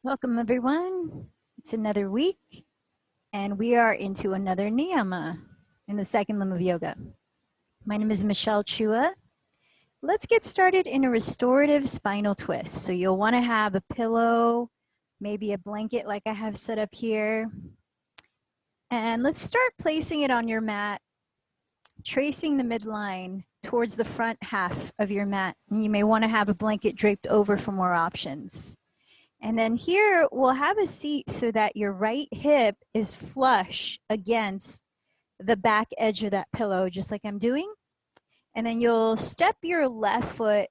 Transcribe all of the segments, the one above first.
Welcome everyone. It's another week and we are into another niyama in the second limb of yoga. My name is Michelle Chua. Let's get started in a restorative spinal twist. So you'll want to have a pillow, maybe a blanket like I have set up here. And let's start placing it on your mat, tracing the midline towards the front half of your mat. And you may want to have a blanket draped over for more options. And then here we'll have a seat so that your right hip is flush against the back edge of that pillow, just like I'm doing. And then you'll step your left foot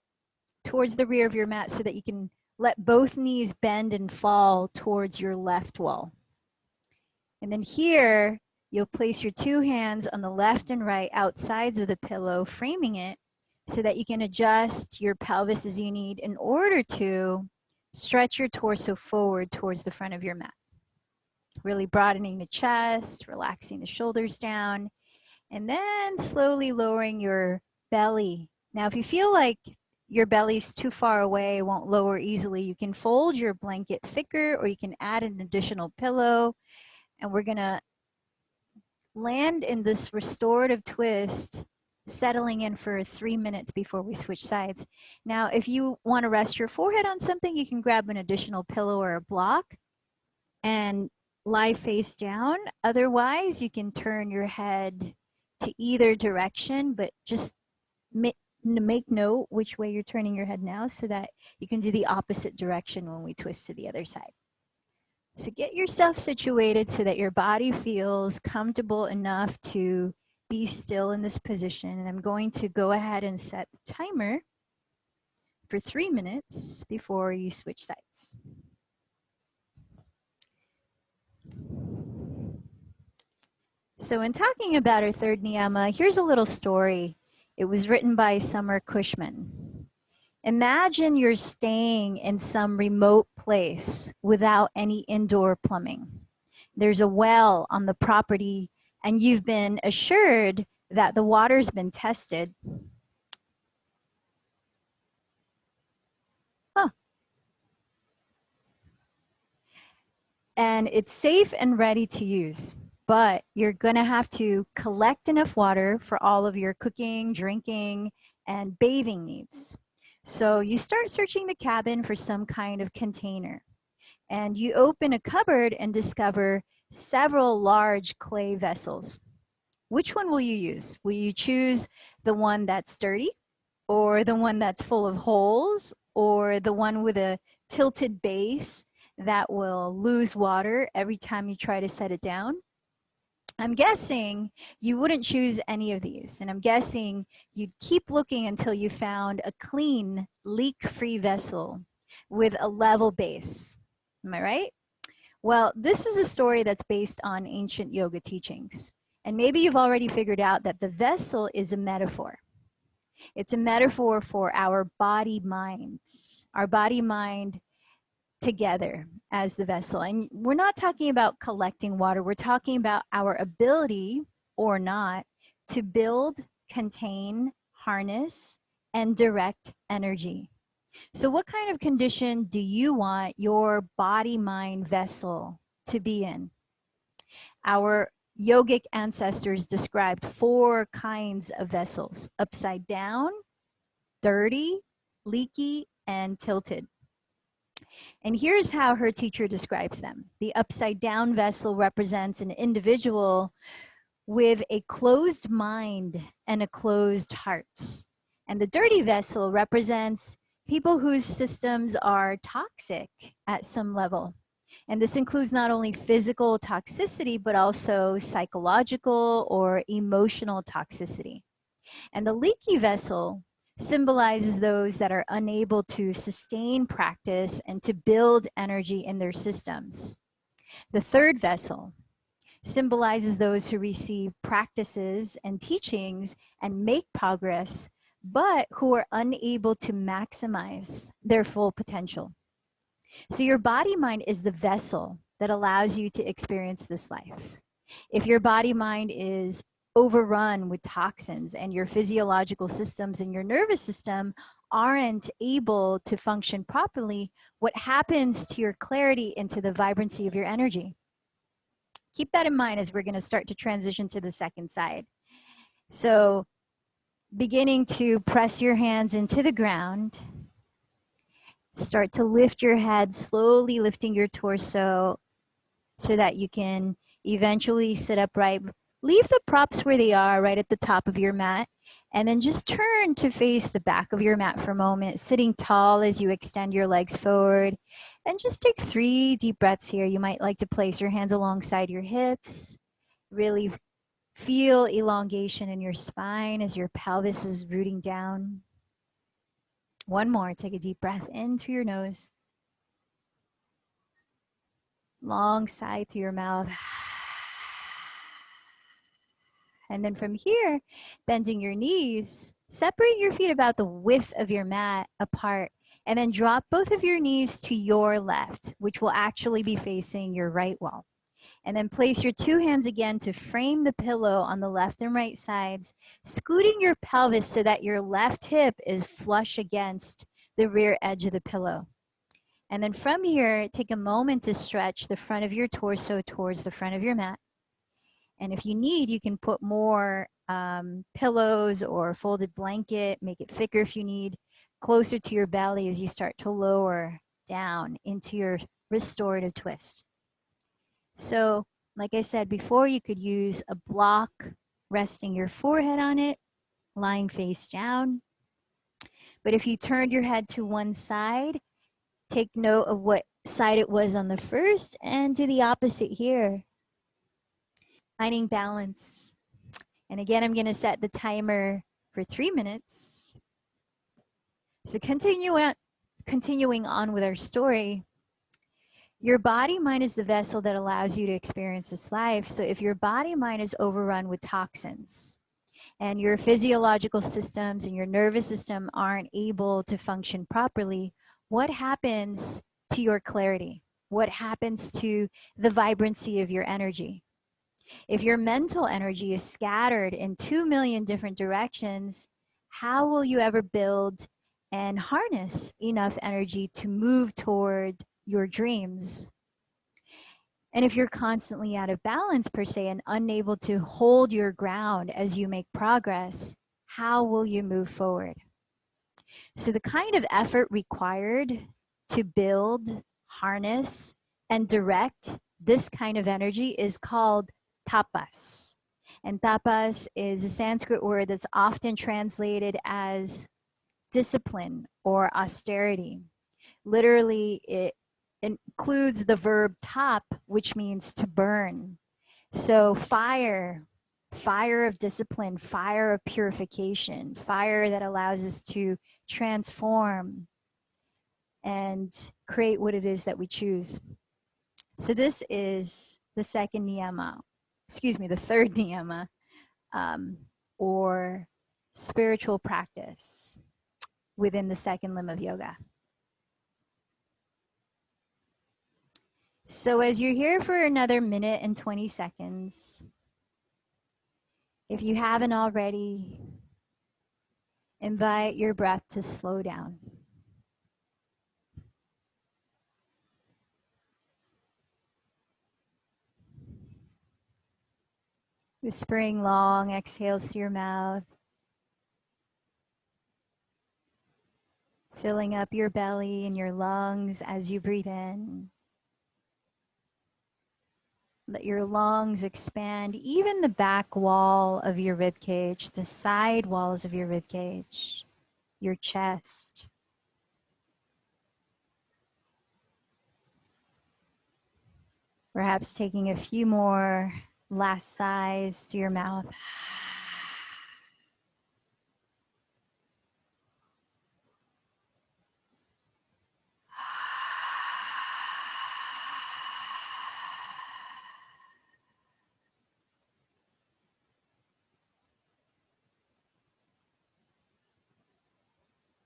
towards the rear of your mat so that you can let both knees bend and fall towards your left wall. And then here, you'll place your two hands on the left and right outsides of the pillow, framing it so that you can adjust your pelvis as you need in order to stretch your torso forward towards the front of your mat. Really broadening the chest, relaxing the shoulders down, and then slowly lowering your belly. Now, if you feel like your belly's too far away, won't lower easily, you can fold your blanket thicker or you can add an additional pillow. And we're gonna land in this restorative twist, settling in for 3 minutes before we switch sides. Now, if you want to rest your forehead on something, you can grab an additional pillow or a block and lie face down. Otherwise, you can turn your head to either direction, but just make note which way you're turning your head now so that you can do the opposite direction when we twist to the other side. So get yourself situated so that your body feels comfortable enough to be still in this position. And I'm going to go ahead and set the timer for 3 minutes before you switch sides. So in talking about our third niyama, here's a little story. It was written by Summer Cushman. Imagine you're staying in some remote place without any indoor plumbing. There's a well on the property and you've been assured that the water's been tested. And it's safe and ready to use, but you're gonna have to collect enough water for all of your cooking, drinking, and bathing needs. So you start searching the cabin for some kind of container. And you open a cupboard and discover several large clay vessels. Which one will you use? Will you choose the one that's dirty, or the one that's full of holes, or the one with a tilted base that will lose water every time you try to set it down? I'm guessing you wouldn't choose any of these, and I'm guessing you'd keep looking until you found a clean, leak-free vessel with a level base. Am I right? Well, this is a story that's based on ancient yoga teachings. And maybe you've already figured out that the vessel is a metaphor. It's a metaphor for our body-mind. Our body-mind together as the vessel. And we're not talking about collecting water. We're talking about our ability or not to build, contain, harness, and direct energy. So what kind of condition do you want your body-mind vessel to be in? Our yogic ancestors described 4 kinds of vessels: upside down, dirty, leaky, and tilted. And here's how her teacher describes them. The upside down vessel represents an individual with a closed mind and a closed heart. And the dirty vessel represents people whose systems are toxic at some level. And this includes not only physical toxicity, but also psychological or emotional toxicity. And the leaky vessel symbolizes those that are unable to sustain practice and to build energy in their systems. The third vessel symbolizes those who receive practices and teachings and make progress, but who are unable to maximize their full potential. So your body-mind is the vessel that allows you to experience this life. If your body-mind is overrun with toxins and your physiological systems and your nervous system aren't able to function properly, what happens to your clarity and to the vibrancy of your energy? Keep that in mind as we're going to start to transition to the second side. So beginning to press your hands into the ground, start to lift your head, slowly lifting your torso so that you can eventually sit upright. Leave the props where they are, right at the top of your mat, and then just turn to face the back of your mat for a moment, sitting tall as you extend your legs forward. And just take 3 deep breaths here. You might like to place your hands alongside your hips. Really feel elongation in your spine as your pelvis is rooting down. One more. Take a deep breath in through your nose. Long sigh through your mouth. And then from here, bending your knees, separate your feet about the width of your mat apart, and then drop both of your knees to your left, which will actually be facing your right wall. And then place your 2 hands again to frame the pillow on the left and right sides, scooting your pelvis so that your left hip is flush against the rear edge of the pillow. And then from here, take a moment to stretch the front of your torso towards the front of your mat. And if you need, you can put more pillows or folded blanket, make it thicker if you need, closer to your belly as you start to lower down into your restorative twist. So, like I said before, you could use a block resting your forehead on it, lying face down. But if you turned your head to one side, take note of what side it was on the first and do the opposite here. Finding balance. And again, I'm going to set the timer for 3 minutes. So continuing on with our story, your body-mind is the vessel that allows you to experience this life. So if your body-mind is overrun with toxins and your physiological systems and your nervous system aren't able to function properly, what happens to your clarity? What happens to the vibrancy of your energy? If your mental energy is scattered in 2 million different directions, how will you ever build and harness enough energy to move toward your dreams? And if you're constantly out of balance per se and unable to hold your ground as you make progress, how will you move forward? So the kind of effort required to build, harness, and direct this kind of energy is called tapas. And tapas is a Sanskrit word that's often translated as discipline or austerity. Literally, it includes the verb tap, which means to burn. So fire of discipline, fire of purification, fire that allows us to transform and create what it is that we choose. So this is the second niyama, the third niyama, or spiritual practice within the second limb of yoga. So as you're here for another minute and 20 seconds, if you haven't already, invite your breath to slow down. Whispering long exhales to your mouth, filling up your belly and your lungs as you breathe in. Let your lungs expand, even the back wall of your rib cage, the side walls of your rib cage, your chest. Perhaps taking a few more last sighs to your mouth.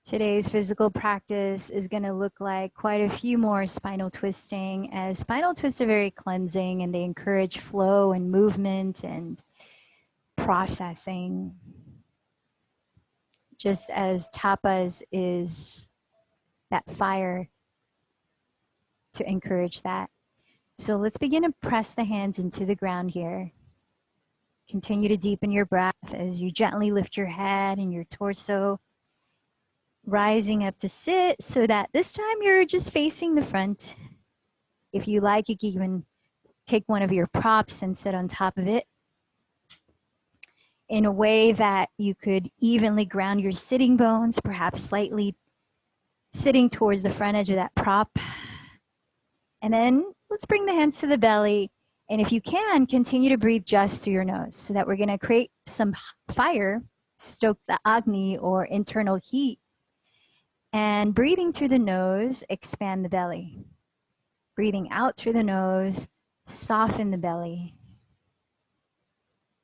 Today's physical practice is going to look like quite a few more spinal twisting, as spinal twists are very cleansing and they encourage flow and movement and processing. just as tapas is that fire to encourage that. So let's begin to press the hands into the ground here. Continue to deepen your breath as you gently lift your head and your torso, rising up to sit so that this time you're just facing the front. If you like, you can even take one of your props and sit on top of it in a way that you could evenly ground your sitting bones, perhaps slightly sitting towards the front edge of that prop. And then let's bring the hands to the belly. And if you can, continue to breathe just through your nose so that we're going to create some fire, stoke the Agni or internal heat. And breathing through the nose, expand the belly. Breathing out through the nose, soften the belly.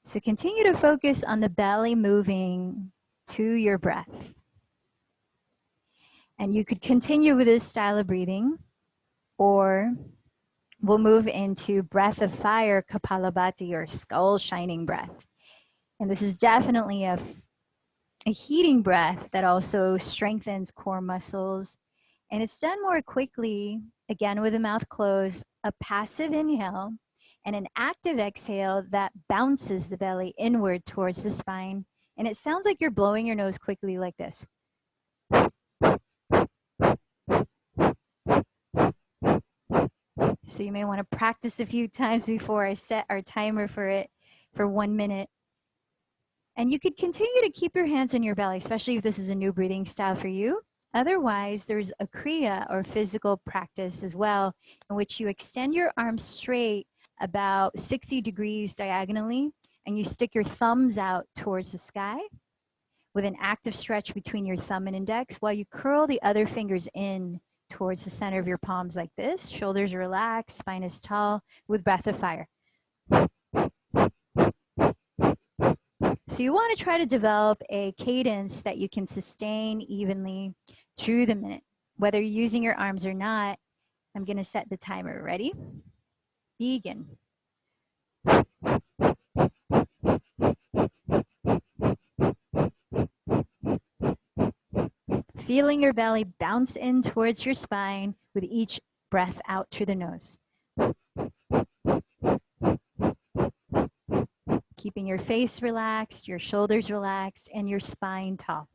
So continue to focus on the belly moving to your breath. And you could continue with this style of breathing, or we'll move into breath of fire, Kapalabhati, or skull shining breath. And this is definitely a heating breath that also strengthens core muscles. And it's done more quickly, again with the mouth closed, a passive inhale and an active exhale that bounces the belly inward towards the spine. And it sounds like you're blowing your nose quickly like this. So you may want to practice a few times before I set our timer for it for 1 minute. And you could continue to keep your hands on your belly, especially if this is a new breathing style for you. Otherwise, there's a kriya or physical practice as well, in which you extend your arms straight about 60 degrees diagonally, and you stick your thumbs out towards the sky with an active stretch between your thumb and index while you curl the other fingers in towards the center of your palms like this. Shoulders relaxed, spine is tall, with breath of fire. So you want to try to develop a cadence that you can sustain evenly through the minute. Whether you're using your arms or not, I'm going to set the timer. Ready? Begin. Feeling your belly bounce in towards your spine with each breath out through the nose. Keeping your face relaxed, your shoulders relaxed, and your spine tall.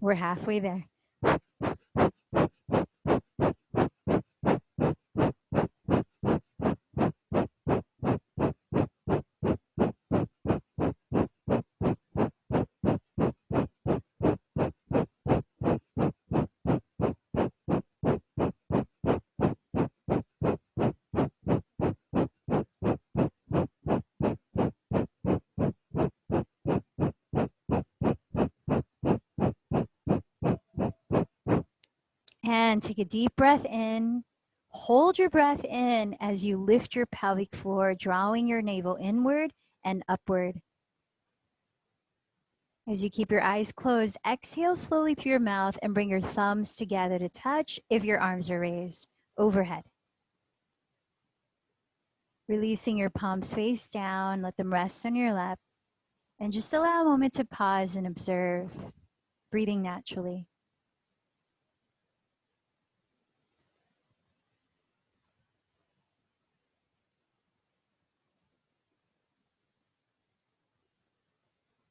We're halfway there. And take a deep breath in. Hold your breath in as you lift your pelvic floor, drawing your navel inward and upward. As you keep your eyes closed, exhale slowly through your mouth and bring your thumbs together to touch if your arms are raised overhead. Releasing your palms face down, let them rest on your lap, and just allow a moment to pause and observe, breathing naturally.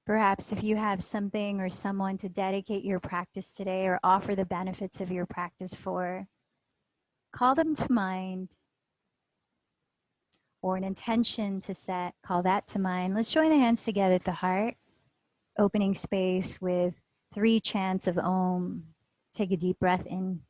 Perhaps if you have something or someone to dedicate your practice today or offer the benefits of your practice for, call them to mind, or an intention to set, call that to mind. Let's join the hands together at the heart, opening space with 3 chants of Om. Take a deep breath in.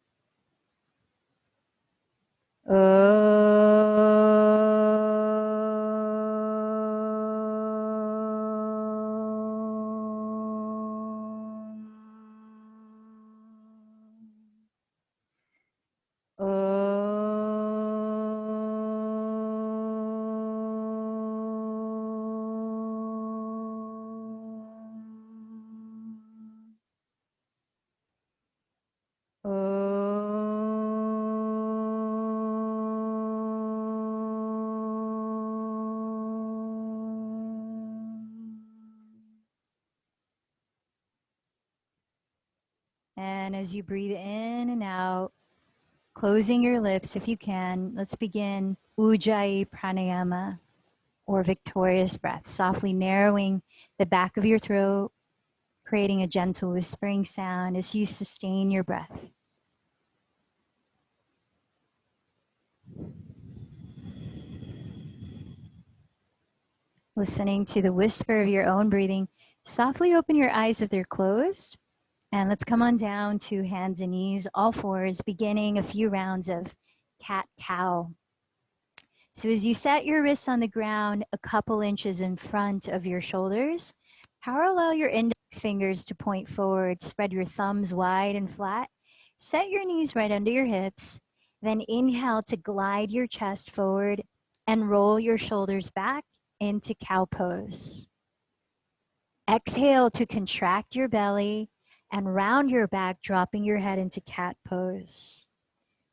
And as you breathe in and out, closing your lips if you can, let's begin Ujjayi Pranayama, or victorious breath, softly narrowing the back of your throat, creating a gentle whispering sound as you sustain your breath. Listening to the whisper of your own breathing, softly open your eyes if they're closed. And let's come on down to hands and knees, all fours, beginning a few rounds of cat-cow. So as you set your wrists on the ground a couple inches in front of your shoulders, parallel your index fingers to point forward, spread your thumbs wide and flat, set your knees right under your hips, then inhale to glide your chest forward and roll your shoulders back into cow pose. Exhale to contract your belly and round your back, dropping your head into cat pose.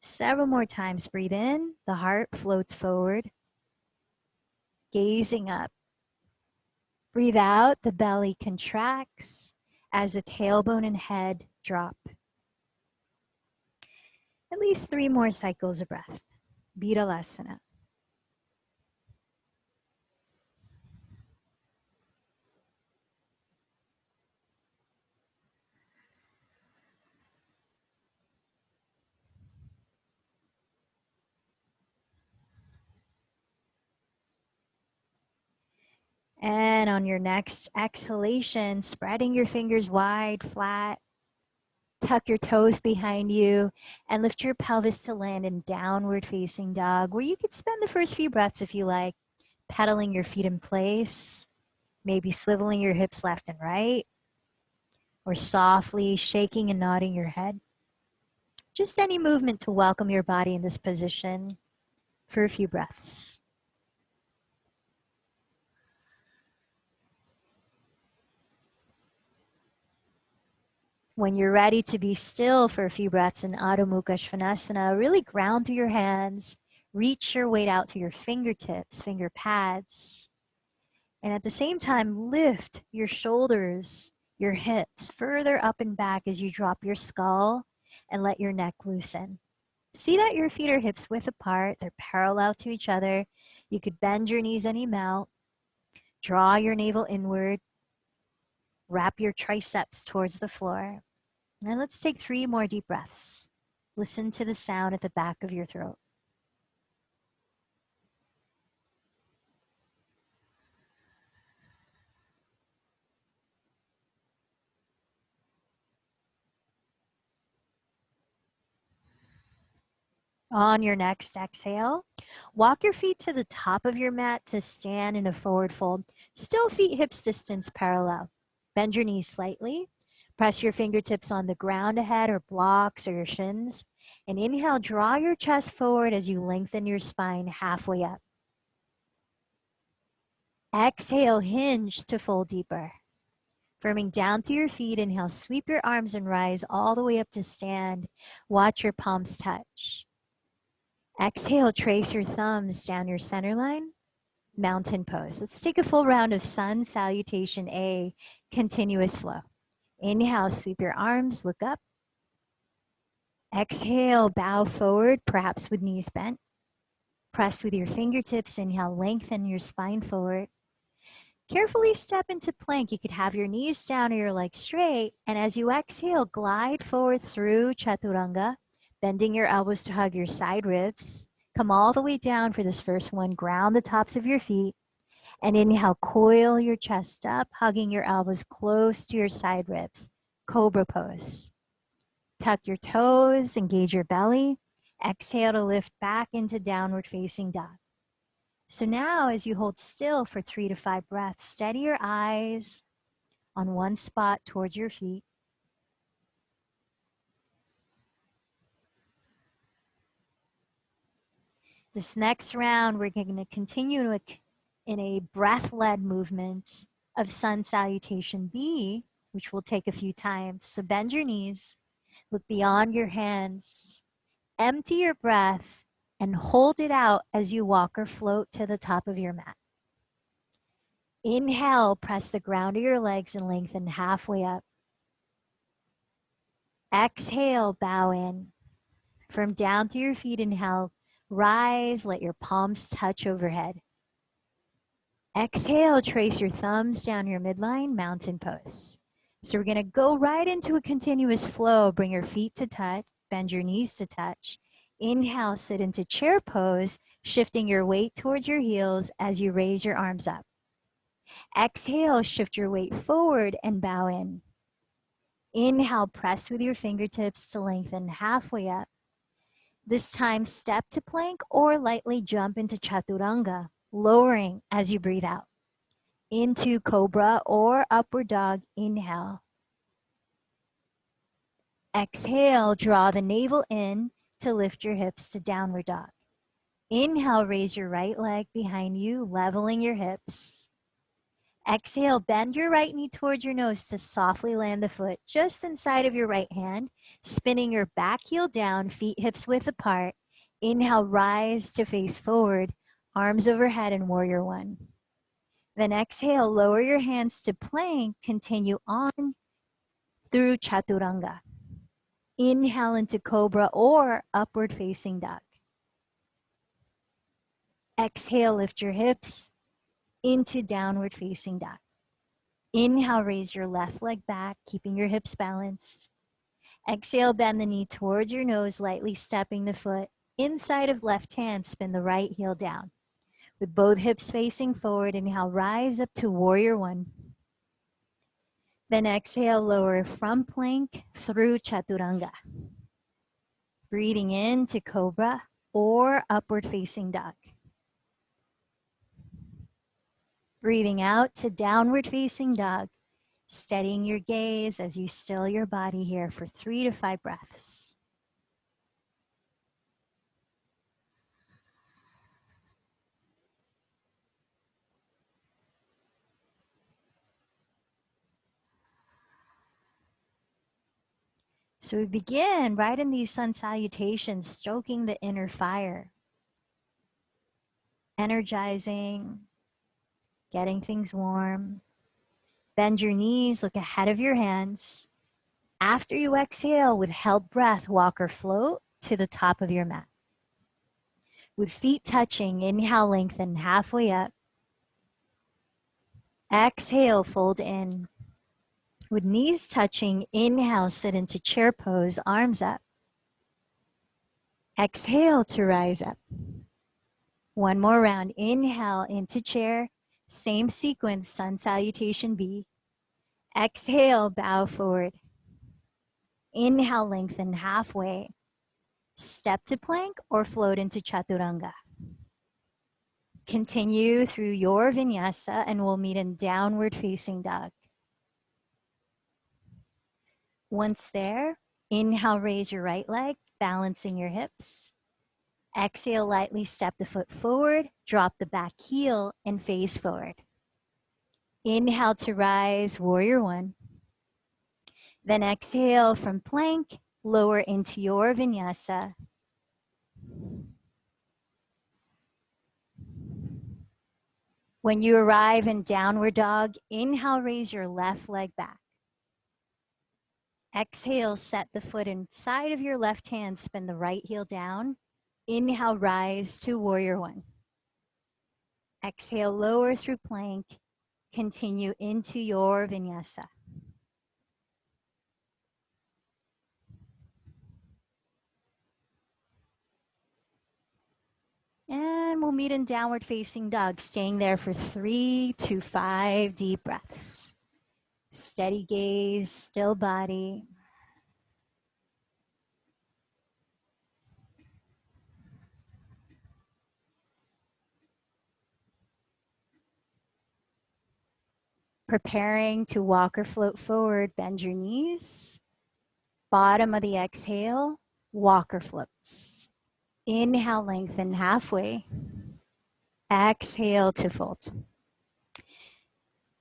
Several more times. Breathe in, the heart floats forward, gazing up. Breathe out, the belly contracts as the tailbone and head drop. At least 3 more cycles of breath. Virabhadrasana. And on your next exhalation, spreading your fingers wide, flat, tuck your toes behind you, and lift your pelvis to land in downward facing dog, where you could spend the first few breaths if you like, pedaling your feet in place, maybe swiveling your hips left and right, or softly shaking and nodding your head. Just any movement to welcome your body in this position for a few breaths. When you're ready to be still for a few breaths in Adho Mukha Svanasana, really ground through your hands, reach your weight out to your fingertips, finger pads, and at the same time, lift your shoulders, your hips further up and back as you drop your skull and let your neck loosen. See that your feet are hips width apart, they're parallel to each other. You could bend your knees any amount, draw your navel inward, wrap your triceps towards the floor. And let's take 3 more deep breaths. Listen to the sound at the back of your throat. On your next exhale, walk your feet to the top of your mat to stand in a forward fold. Still feet hips distance parallel. Bend your knees slightly. Press your fingertips on the ground ahead or blocks or your shins. And inhale, draw your chest forward as you lengthen your spine halfway up. Exhale, hinge to fold deeper. Firming down through your feet, inhale, sweep your arms and rise all the way up to stand. Watch your palms touch. Exhale, trace your thumbs down your center line. Mountain pose. Let's take a full round of sun salutation A, continuous flow. Inhale, sweep your arms, look up. Exhale, bow forward, perhaps with knees bent. Press with your fingertips. Inhale, lengthen your spine forward. Carefully step into plank. You could have your knees down or your legs straight. And as you exhale, glide forward through chaturanga, bending your elbows to hug your side ribs. Come all the way down for this first one. Ground the tops of your feet. And inhale, coil your chest up, hugging your elbows close to your side ribs. Cobra pose. Tuck your toes, engage your belly. Exhale to lift back into downward facing dog. So now as you hold still for 3 to 5 breaths, steady your eyes on one spot towards your feet. This next round, we're going to continue in a breath-led movement of sun salutation B, which will take a few times. So bend your knees, look beyond your hands, empty your breath, and hold it out as you walk or float to the top of your mat. Inhale, press the ground of your legs and lengthen halfway up. Exhale, bow in. From down through your feet, inhale, rise, let your palms touch overhead. Exhale, trace your thumbs down your midline, mountain pose. So we're gonna go right into a continuous flow. Bring your feet to touch, bend your knees to touch. Inhale, sit into chair pose, shifting your weight towards your heels as you raise your arms up. Exhale, shift your weight forward and bow in. Inhale, press with your fingertips to lengthen halfway up. This time, step to plank or lightly jump into chaturanga, lowering as you breathe out. Into cobra or upward dog, inhale. Exhale, draw the navel in to lift your hips to downward dog. Inhale, raise your right leg behind you, leveling your hips. Exhale, bend your right knee towards your nose to softly land the foot just inside of your right hand, spinning your back heel down, feet hips width apart. Inhale, rise to face forward, arms overhead in warrior one. Then exhale, lower your hands to plank, continue on through chaturanga. Inhale into cobra or upward facing dog. Exhale, lift your hips into downward facing dog. Inhale, raise your left leg back, keeping your hips balanced. Exhale, bend the knee towards your nose, lightly stepping the foot. Inside of left hand, spin the right heel down. With both hips facing forward, inhale, rise up to warrior one. Then exhale, lower from plank through chaturanga. Breathing in to cobra or upward facing dog. Breathing out to downward facing dog, steadying your gaze as you still your body here for 3 to 5 breaths. So we begin right in these sun salutations, stoking the inner fire, energizing, getting things warm. Bend your knees, look ahead of your hands. After you exhale, with held breath, walk or float to the top of your mat. With feet touching, inhale, lengthen halfway up. Exhale, fold in. With knees touching, inhale, sit into chair pose, arms up. Exhale to rise up. One more round. Inhale into chair. Same sequence, sun salutation B. Exhale, bow forward. Inhale, lengthen halfway. Step to plank or float into chaturanga. Continue through your vinyasa and we'll meet in downward facing dog. Once there, inhale, raise your right leg, balancing your hips. Exhale, lightly step the foot forward, drop the back heel and face forward. Inhale to rise, warrior one. Then exhale from plank, lower into your vinyasa. When you arrive in downward dog, inhale, raise your left leg back. Exhale, set the foot inside of your left hand, spin the right heel down. Inhale, rise to warrior one. Exhale, lower through plank. Continue into your vinyasa. And we'll meet in downward facing dog, staying there for 3 to 5 deep breaths. Steady gaze, still body. Preparing to walk or float forward, bend your knees. Bottom of the exhale, walk or floats. Inhale, lengthen halfway. Exhale to fold.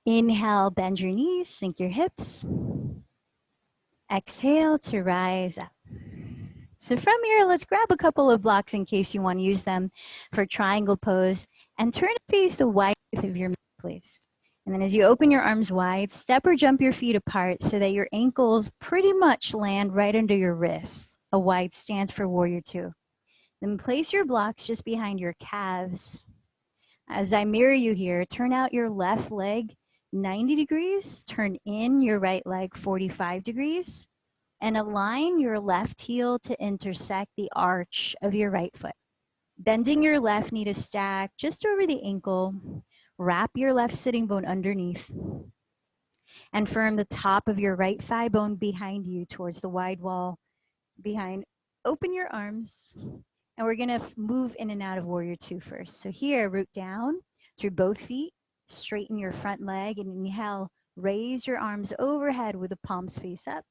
Inhale, bend your knees, sink your hips. Exhale to rise up. So from here, let's grab a couple of blocks in case you want to use them for triangle pose and turn to face the wide of your mat, please. And then as you open your arms wide, step or jump your feet apart so that your ankles pretty much land right under your wrists. A wide stance for warrior two. Then place your blocks just behind your calves. As I mirror you here, turn out your left leg 90 degrees, turn in your right leg 45 degrees, and align your left heel to intersect the arch of your right foot. Bending your left knee to stack just over the ankle. Wrap your left sitting bone underneath and firm the top of your right thigh bone behind you towards the wide wall behind. Open your arms, and we're gonna move in and out of warrior two first. So here, root down through both feet, straighten your front leg, and inhale, raise your arms overhead with the palms face up.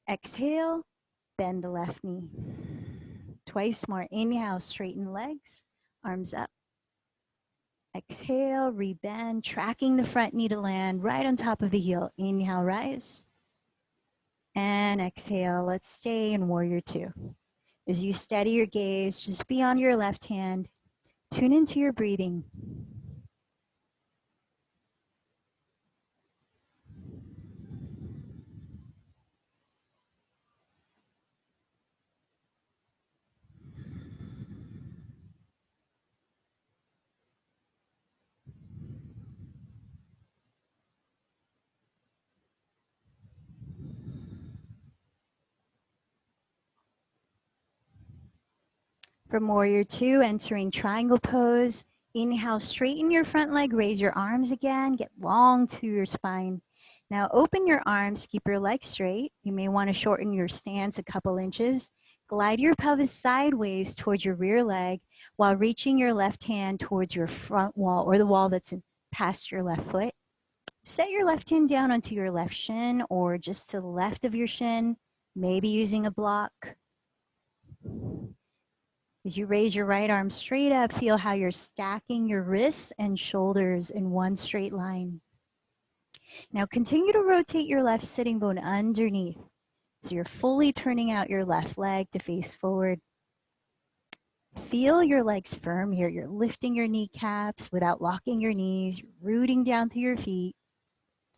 Exhale, bend the left knee. Twice more. Inhale, straighten legs, arms up. Exhale, rebend, tracking the front knee to land right on top of the heel. Inhale, rise. And exhale, let's stay in warrior two. As you steady your gaze, just be on your left hand. Tune into your breathing. From warrior two, entering triangle pose. Inhale, straighten your front leg, raise your arms again, get long to your spine. Now open your arms, keep your legs straight. You may want to shorten your stance a couple inches. Glide your pelvis sideways towards your rear leg while reaching your left hand towards your front wall or the wall that's past your left foot. Set your left hand down onto your left shin or just to the left of your shin, maybe using a block. As you raise your right arm straight up, feel how you're stacking your wrists and shoulders in one straight line. Now continue to rotate your left sitting bone underneath. So you're fully turning out your left leg to face forward. Feel your legs firm here. You're lifting your kneecaps without locking your knees, rooting down through your feet.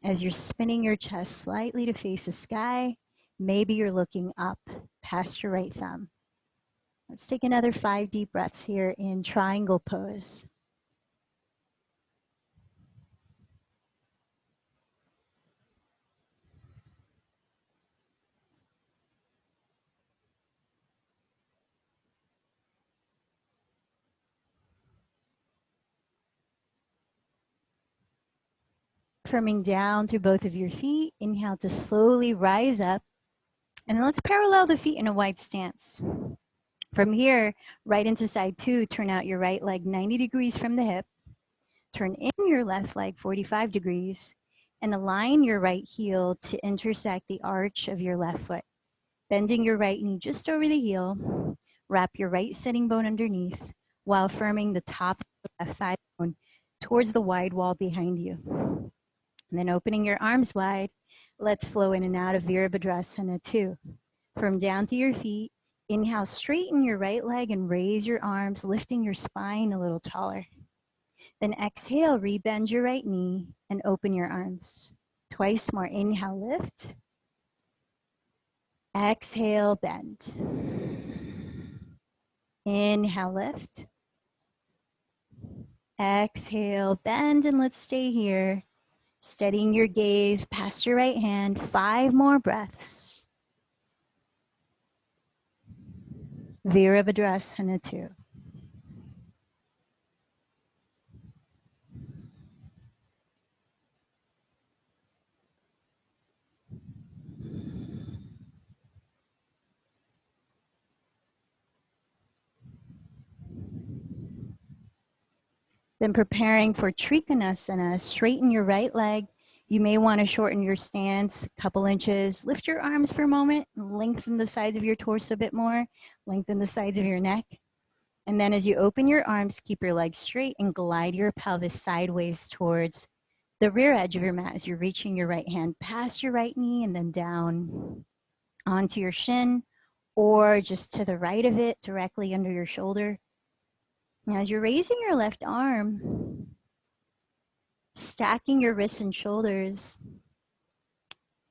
As you're spinning your chest slightly to face the sky, maybe you're looking up past your right thumb. Let's take another 5 deep breaths here in triangle pose. Firming down through both of your feet. Inhale to slowly rise up. And then let's parallel the feet in a wide stance. From here, right into side two, turn out your right leg 90 degrees from the hip. Turn in your left leg 45 degrees and align your right heel to intersect the arch of your left foot. Bending your right knee just over the heel. Wrap your right sitting bone underneath while firming the top of the left thigh bone towards the wide wall behind you. And then opening your arms wide, let's flow in and out of Virabhadrasana 2. From down to your feet, inhale, straighten your right leg and raise your arms, lifting your spine a little taller. Then exhale, rebend your right knee and open your arms. Twice more. Inhale, lift. Exhale, bend. Inhale, lift. Exhale, bend, and let's stay here. Steadying your gaze past your right hand. 5 more breaths. Virabhadrasana 2. Then preparing for Trikonasana, straighten your right leg. You may want to shorten your stance a couple inches. Lift your arms for a moment. Lengthen the sides of your torso a bit more. Lengthen the sides of your neck. And then as you open your arms, keep your legs straight and glide your pelvis sideways towards the rear edge of your mat as you're reaching your right hand past your right knee and then down onto your shin or just to the right of it, directly under your shoulder. Now, as you're raising your left arm, Stacking your wrists and shoulders.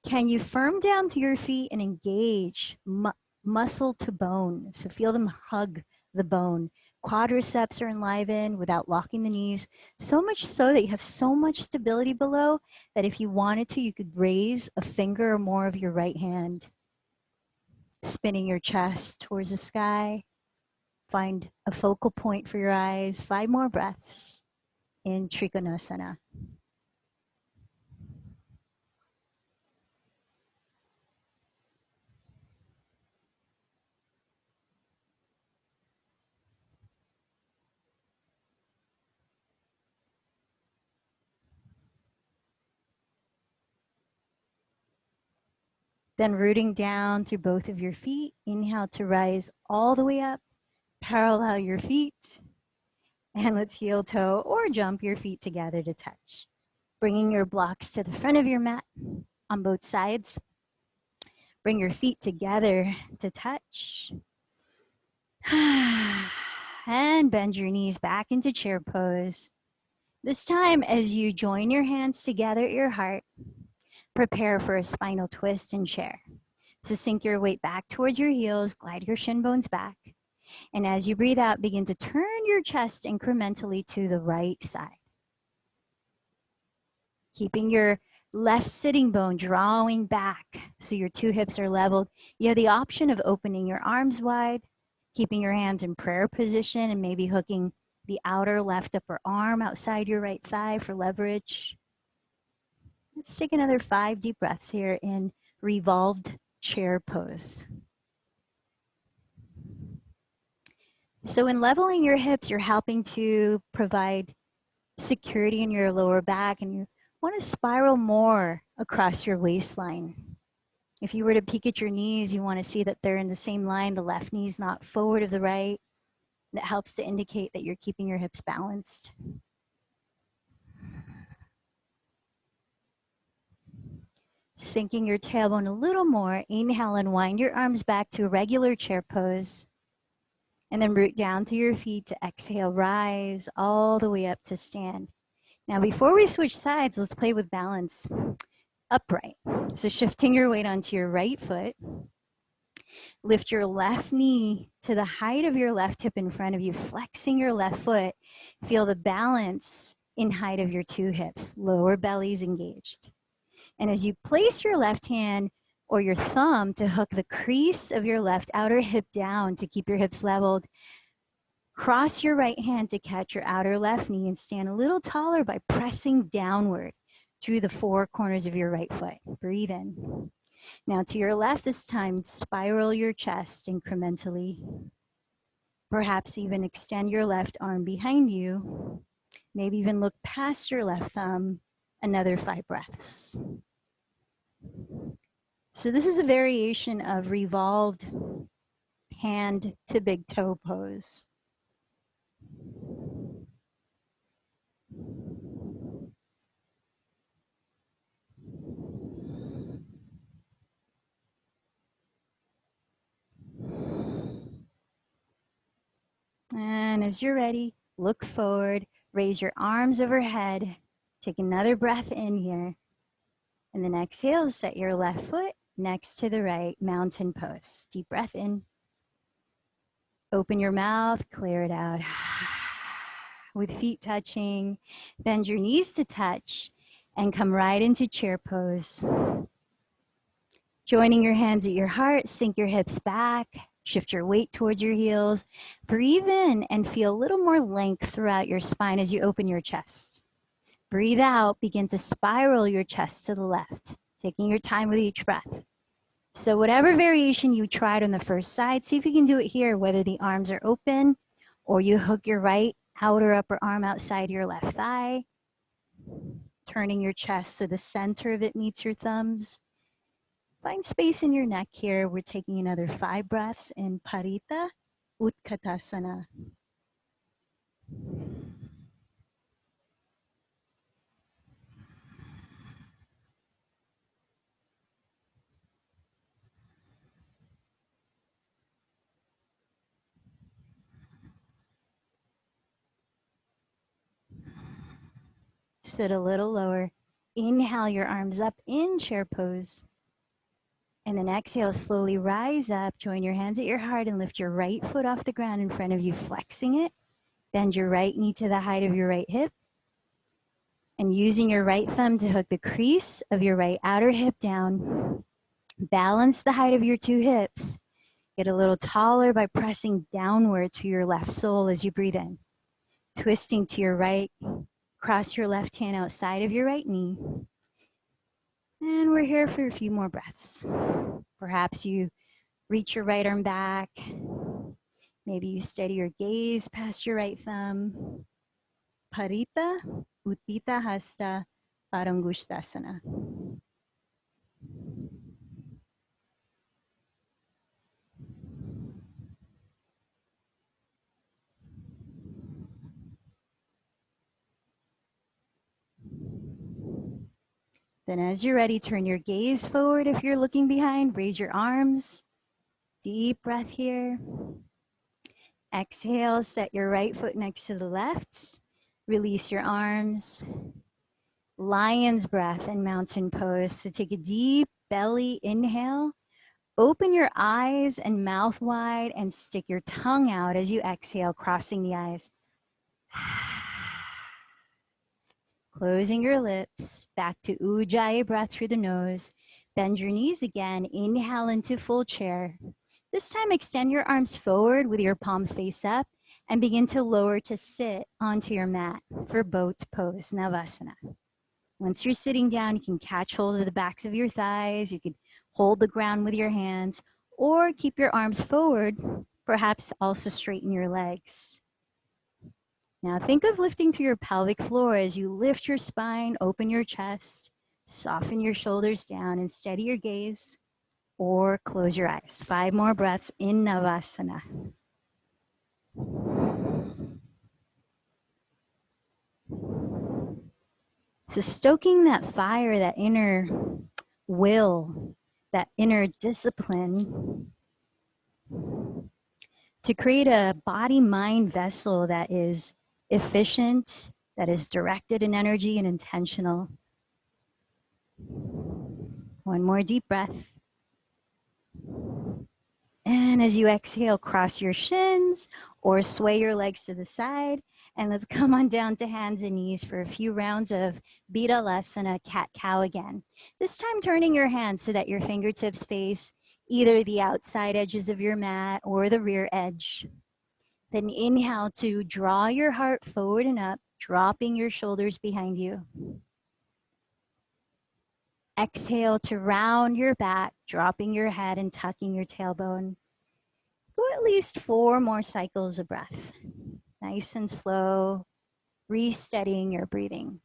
Can you firm down to your feet and engage muscle to bone? So feel them hug the bone. Quadriceps are enlivened without locking the knees. So much so that you have so much stability below that if you wanted to, you could raise a finger or more of your right hand. Spinning your chest towards the sky. Find a focal point for your eyes. 5 more breaths in Trikonasana. Then rooting down through both of your feet. Inhale to rise all the way up. Parallel your feet. And let's heel toe or jump your feet together to touch. Bringing your blocks to the front of your mat on both sides. Bring your feet together to touch. And bend your knees back into chair pose. This time, as you join your hands together at your heart, prepare for a spinal twist in chair. So sink your weight back towards your heels, glide your shin bones back. And as you breathe out, begin to turn your chest incrementally to the right side. Keeping your left sitting bone drawing back so your 2 hips are leveled. You have the option of opening your arms wide, keeping your hands in prayer position, and maybe hooking the outer left upper arm outside your right thigh for leverage. Let's take another 5 deep breaths here in revolved chair pose. So in leveling your hips, you're helping to provide security in your lower back, and you want to spiral more across your waistline. If you were to peek at your knees, you want to see that they're in the same line. The left knee's not forward of the right. That helps to indicate that you're keeping your hips balanced. Sinking your tailbone a little more. Inhale and wind your arms back to a regular chair pose. And then root down through your feet to exhale, rise all the way up to stand. Now, before we switch sides, let's play with balance. Upright. So shifting your weight onto your right foot. Lift your left knee to the height of your left hip in front of you, flexing your left foot. Feel the balance in height of your 2 hips. Lower belly's engaged. And as you place your left hand or your thumb to hook the crease of your left outer hip down to keep your hips leveled, cross your right hand to catch your outer left knee and stand a little taller by pressing downward through the 4 corners of your right foot. Breathe in. Now to your left this time, spiral your chest incrementally. Perhaps even extend your left arm behind you. Maybe even look past your left thumb. Another 5 breaths. So this is a variation of revolved hand to big toe pose. And as you're ready, look forward, raise your arms overhead. Take another breath in here. And then exhale, set your left foot next to the right, mountain pose. Deep breath in. Open your mouth, clear it out. With feet touching, bend your knees to touch and come right into chair pose. Joining your hands at your heart, sink your hips back, shift your weight towards your heels. Breathe in and feel a little more length throughout your spine as you open your chest. Breathe out, begin to spiral your chest to the left, taking your time with each breath. So whatever variation you tried on the first side, see if you can do it here, whether the arms are open or you hook your right outer upper arm outside your left thigh, turning your chest so the center of it meets your thumbs. Find space in your neck here. We're taking another 5 breaths in Parita Utkatasana. Sit a little lower. Inhale your arms up in chair pose. And then exhale, slowly rise up. Join your hands at your heart and lift your right foot off the ground in front of you, flexing it. Bend your right knee to the height of your right hip. And using your right thumb to hook the crease of your right outer hip down. Balance the height of your two hips. Get a little taller by pressing downward to your left sole as you breathe in. Twisting to your right, cross your left hand outside of your right knee. And we're here for a few more breaths. Perhaps you reach your right arm back. Maybe you steady your gaze past your right thumb. Parita, Uttita Hasta, Parangushtasana. Then as you're ready, turn your gaze forward. If you're looking behind, raise your arms. Deep breath here. Exhale, set your right foot next to the left. Release your arms. Lion's breath and mountain pose. So take a deep belly inhale. Open your eyes and mouth wide and stick your tongue out as you exhale, crossing the eyes. Closing your lips, back to Ujjayi breath through the nose. Bend your knees again, inhale into full chair. This time extend your arms forward with your palms face up and begin to lower to sit onto your mat for boat pose, Navasana. Once you're sitting down, you can catch hold of the backs of your thighs, you can hold the ground with your hands, or keep your arms forward, perhaps also straighten your legs. Now think of lifting through your pelvic floor as you lift your spine, open your chest, soften your shoulders down and steady your gaze or close your eyes. 5 more breaths in Navasana. So stoking that fire, that inner will, that inner discipline to create a body-mind vessel that is efficient, that is directed in energy and intentional. 1 more deep breath. And as you exhale, cross your shins or sway your legs to the side. And let's come on down to hands and knees for a few rounds of Bidhalasana, cat-cow again. This time turning your hands so that your fingertips face either the outside edges of your mat or the rear edge. Then inhale to draw your heart forward and up, dropping your shoulders behind you. Exhale to round your back, dropping your head and tucking your tailbone. Go at least 4 more cycles of breath. Nice and slow, re-steadying your breathing.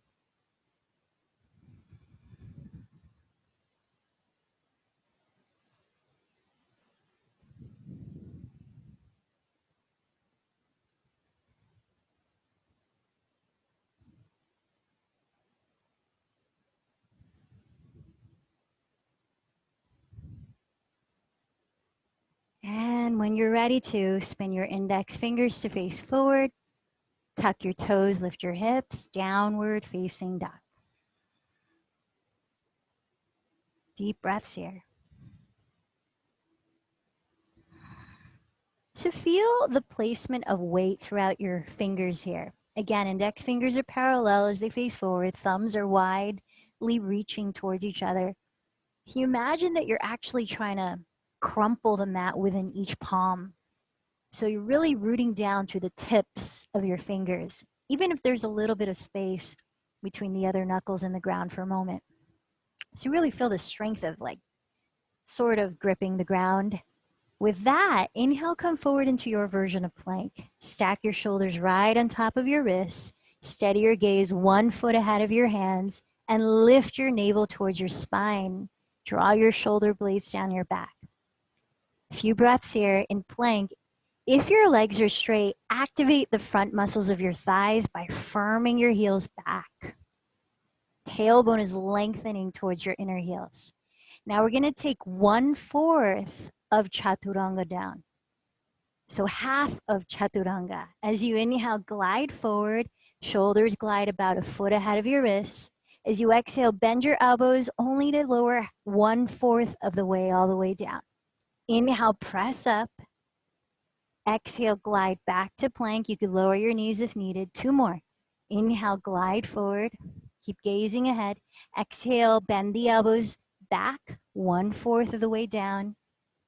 And when you're ready to, spin your index fingers to face forward, tuck your toes, lift your hips, downward facing dog. Deep breaths here. So feel the placement of weight throughout your fingers here. Again, index fingers are parallel as they face forward, thumbs are widely reaching towards each other. Can you imagine that you're actually trying to crumple the mat within each palm? So you're really rooting down through the tips of your fingers, even if there's a little bit of space between the other knuckles and the ground for a moment. So you really feel the strength of like sort of gripping the ground. With that, inhale, come forward into your version of plank. Stack your shoulders right on top of your wrists. Steady your gaze 1 foot ahead of your hands and lift your navel towards your spine. Draw your shoulder blades down your back. A few breaths here in plank. If your legs are straight, activate the front muscles of your thighs by firming your heels back. Tailbone is lengthening towards your inner heels. Now we're going to take 1/4 of Chaturanga down. So half of Chaturanga. As you inhale, glide forward, Shoulders glide about a foot ahead of your wrists. As you exhale, bend your elbows only to lower 1/4 of the way all the way down. Inhale, press up. Exhale, glide back to plank. You could lower your knees if needed. 2 more. Inhale, glide forward. Keep gazing ahead. Exhale, bend the elbows back 1/4 of the way down.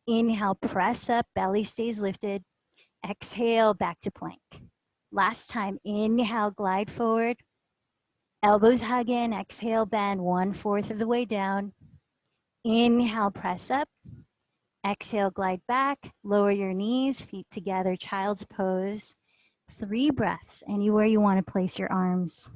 Inhale, press up, belly stays lifted. Exhale, back to plank. Last time, inhale, glide forward. Elbows hug in, exhale, bend 1/4 of the way down. Inhale, press up. Exhale, glide back. Lower your knees, feet together, child's pose. 3 breaths, anywhere you want to place your arms.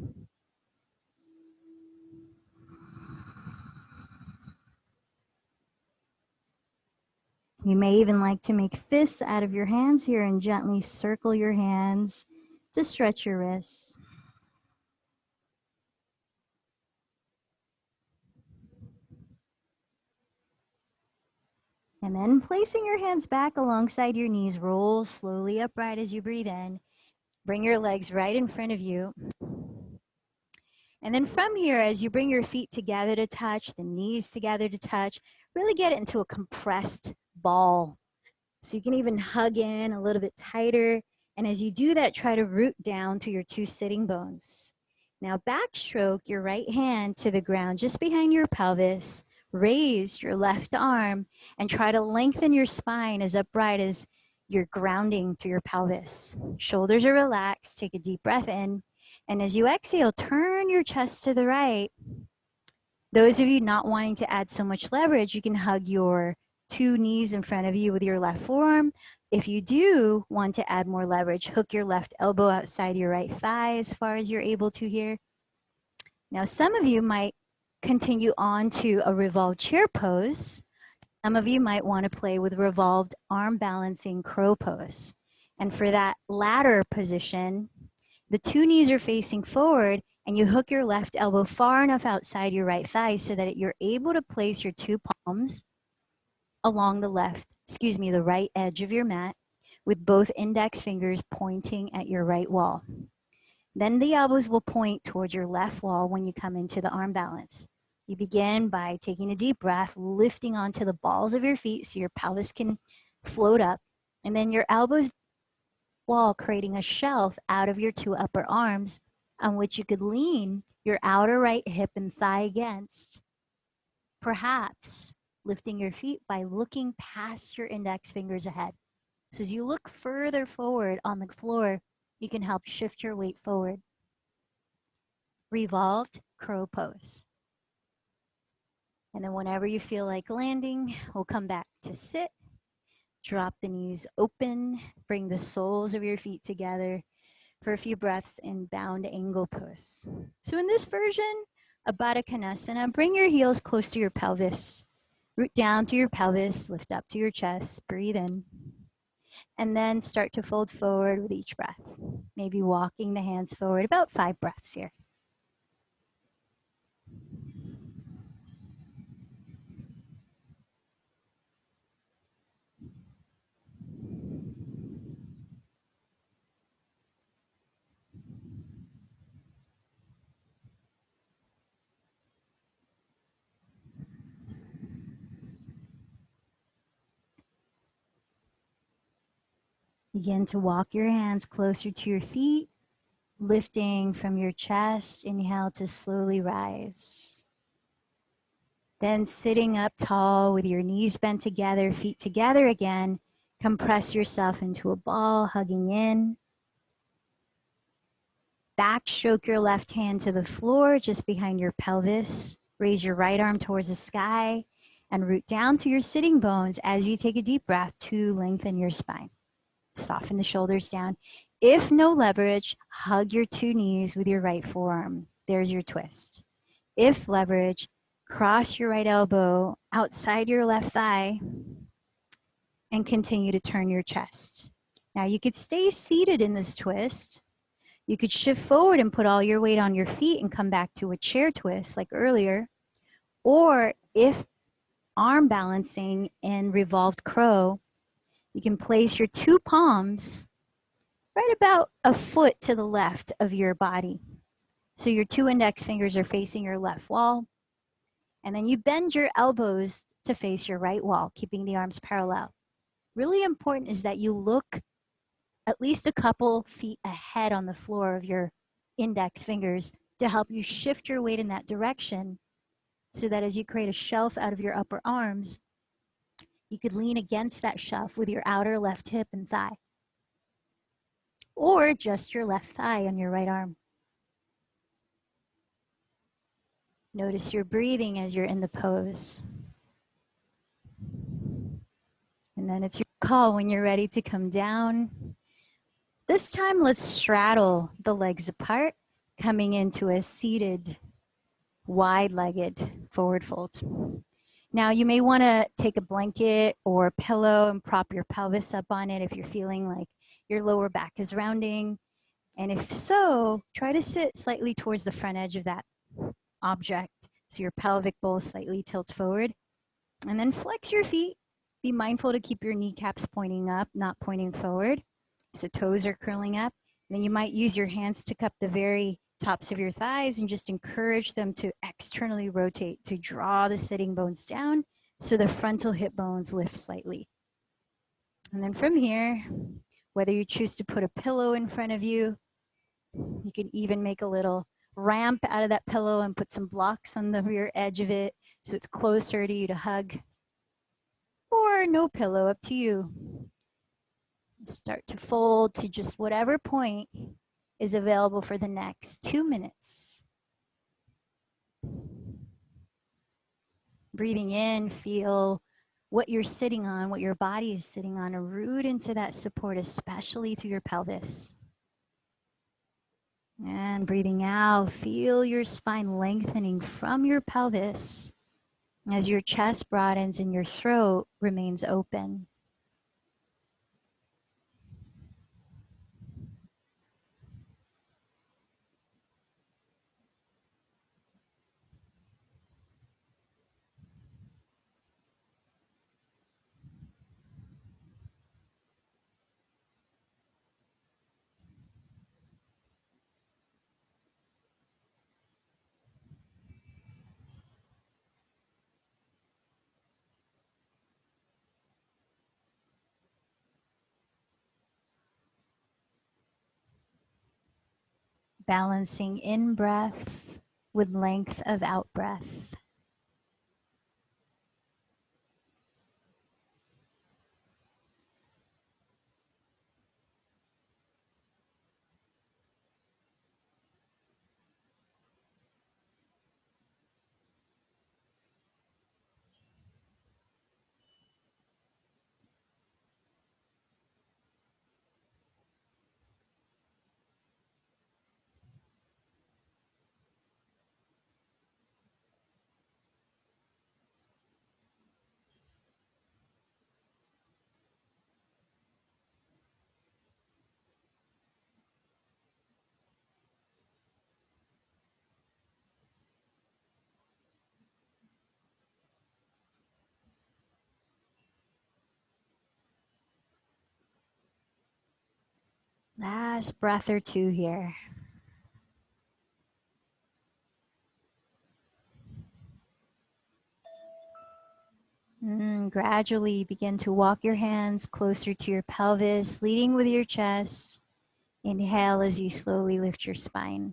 You may even like to make fists out of your hands here and gently circle your hands to stretch your wrists. And then placing your hands back alongside your knees, roll slowly upright as you breathe in. Bring your legs right in front of you. And then from here, as you bring your feet together to touch, the knees together to touch, really get it into a compressed ball. So you can even hug in a little bit tighter. And as you do that, try to root down to your 2 sitting bones. Now backstroke your right hand to the ground just behind your pelvis. Raise your left arm and try to lengthen your spine as upright as you're grounding to your pelvis. Shoulders are relaxed. Take a deep breath in. And as you exhale, turn your chest to the right. Those of you not wanting to add so much leverage, you can hug your 2 knees in front of you with your left forearm. If you do want to add more leverage, hook your left elbow outside your right thigh as far as you're able to here. Now, some of you might continue on to a revolved chair pose. Some of you might want to play with revolved arm balancing crow pose. And for that latter position, the 2 knees are facing forward and you hook your left elbow far enough outside your right thigh so that you're able to place your 2 palms along the right edge of your mat with both index fingers pointing at your right wall. Then the elbows will point towards your left wall when you come into the arm balance. You begin by taking a deep breath, lifting onto the balls of your feet so your pelvis can float up, and then your elbows wall, creating a shelf out of your 2 upper arms on which you could lean your outer right hip and thigh against. Perhaps lifting your feet by looking past your index fingers ahead. So as you look further forward on the floor, you can help shift your weight forward. Revolved crow pose. And then whenever you feel like landing, we'll come back to sit. Drop the knees open, bring the soles of your feet together for a few breaths in bound angle pose. So in this version of Baddha Kanasana, bring your heels close to your pelvis. Root down to your pelvis, lift up to your chest, breathe in. And then start to fold forward with each breath. Maybe walking the hands forward, about 5 breaths here. Begin to walk your hands closer to your feet, lifting from your chest. Inhale to slowly rise. Then sitting up tall with your knees bent together, feet together again, compress yourself into a ball, hugging in. Backstroke your left hand to the floor just behind your pelvis. Raise your right arm towards the sky and root down to your sitting bones as you take a deep breath to lengthen your spine. Soften the shoulders down. If no leverage, hug your 2 knees with your right forearm. There's your twist. If leverage, cross your right elbow outside your left thigh and continue to turn your chest. Now you could stay seated in this twist. You could shift forward and put all your weight on your feet and come back to a chair twist like earlier. Or if arm balancing in revolved crow, you can place your 2 palms right about a foot to the left of your body. So your 2 index fingers are facing your left wall. And then you bend your elbows to face your right wall, keeping the arms parallel. Really important is that you look at least a couple feet ahead on the floor of your index fingers to help you shift your weight in that direction, so that as you create a shelf out of your upper arms, you could lean against that shelf with your outer left hip and thigh, or just your left thigh on your right arm. Notice your breathing as you're in the pose. And then it's your call when you're ready to come down. This time, let's straddle the legs apart, coming into a seated, wide-legged forward fold. Now, you may want to take a blanket or a pillow and prop your pelvis up on it if you're feeling like your lower back is rounding. And if so, try to sit slightly towards the front edge of that object so your pelvic bowl slightly tilts forward. And then flex your feet. Be mindful to keep your kneecaps pointing up, not pointing forward. So toes are curling up. Then you might use your hands to cup the very tops of your thighs and just encourage them to externally rotate to draw the sitting bones down so the frontal hip bones lift slightly. And then from here, whether you choose to put a pillow in front of you, you can even make a little ramp out of that pillow and put some blocks on the rear edge of it so it's closer to you to hug. Or no pillow, up to you. Start to fold to just whatever point is available for the next 2 minutes. Breathing in, feel what you're sitting on, what your body is sitting on, and root into that support, especially through your pelvis. And breathing out, feel your spine lengthening from your pelvis as your chest broadens and your throat remains open. Balancing in breath with length of out breath. Last breath or two here. Gradually begin to walk your hands closer to your pelvis, leading with your chest. Inhale as you slowly lift your spine.